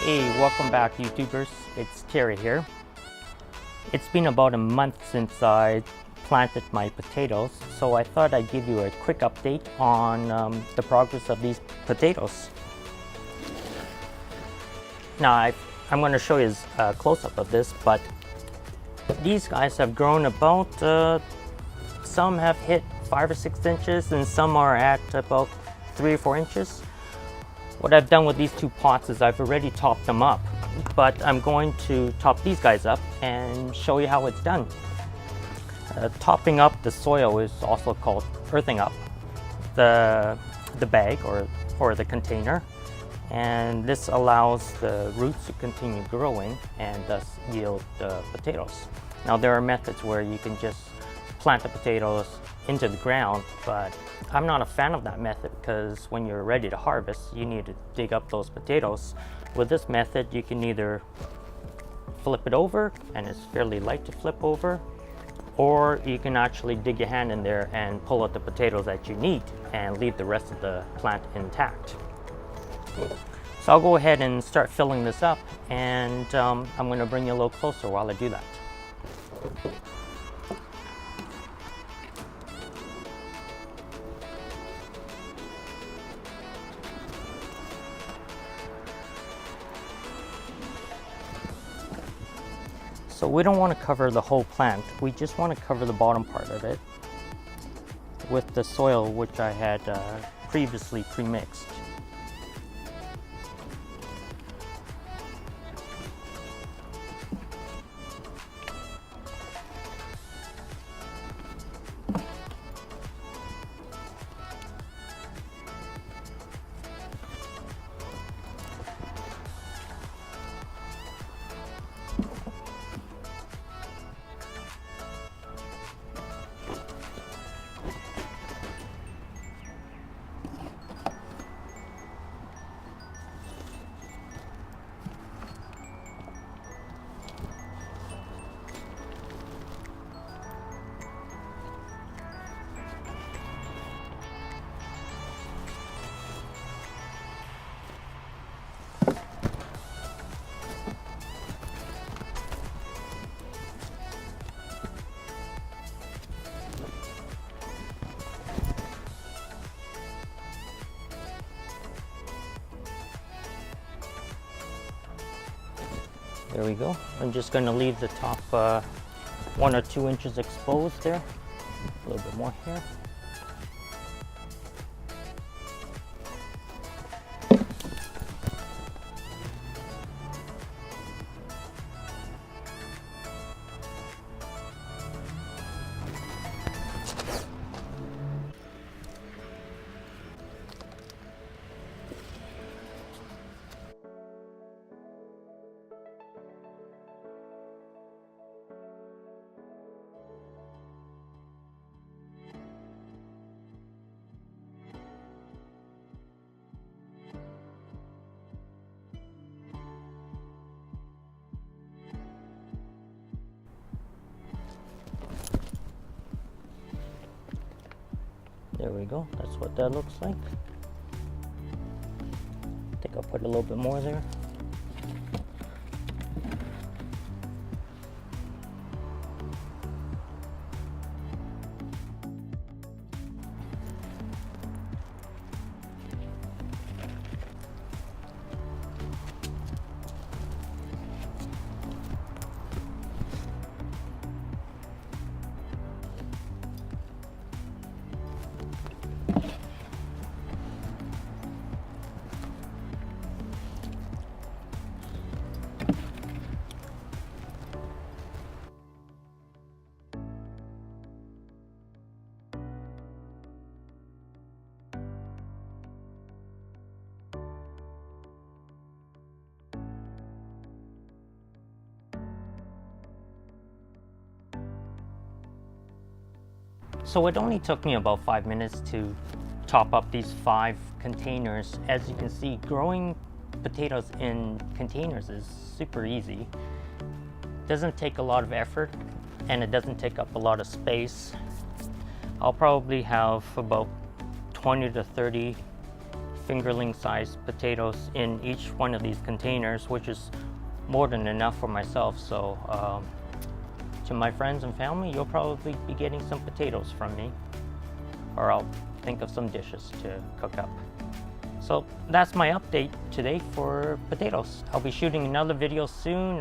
Hey, welcome back YouTubers, it's Terry here. It's been about a month since I planted my potatoes, so I thought I'd give you a quick update on the progress of these potatoes. Now I'm going to show you a close-up of this, but these guys have grown about, some have hit 5 or 6 inches and some are at about 3 or 4 inches. What I've done with these two pots is I've already topped them up, but I'm going to top these guys up and show you how it's done. Topping up the soil is also called earthing up the bag or the container, and this allows the roots to continue growing and thus yield potatoes. Now there are methods where you can just plant the potatoes into the ground, but I'm not a fan of that method because when you're ready to harvest, you need to dig up those potatoes. With this method, you can either flip it over, and it's fairly light to flip over, or you can actually dig your hand in there and pull out the potatoes that you need and leave the rest of the plant intact. So I'll go ahead and start filling this up, and I'm going to bring you a little closer while I do that. So we don't want to cover the whole plant, we just want to cover the bottom part of it with the soil which I had previously pre-mixed. There we go. I'm just going to leave the top 1 or 2 inches exposed there. A little bit more here. There we go, that's what that looks like. I think I'll put a little bit more there. So it only took me about 5 minutes to top up these 5 containers. As you can see, growing potatoes in containers is super easy. Doesn't take a lot of effort and it doesn't take up a lot of space. I'll probably have about 20 to 30 fingerling sized potatoes in each one of these containers, which is more than enough for myself. So to my friends and family, you'll probably be getting some potatoes from me, or I'll think of some dishes to cook up. So that's my update today for potatoes. I'll be shooting another video soon,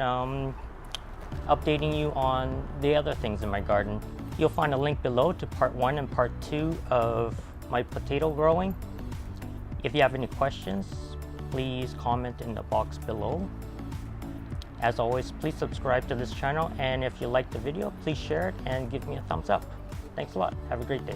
updating you on the other things in my garden. You'll find a link below to part 1 and part 2 of my potato growing. If you have any questions, please comment in the box below. As always, please subscribe to this channel, and if you liked the video, please share it and give me a thumbs up. Thanks a lot. Have a great day.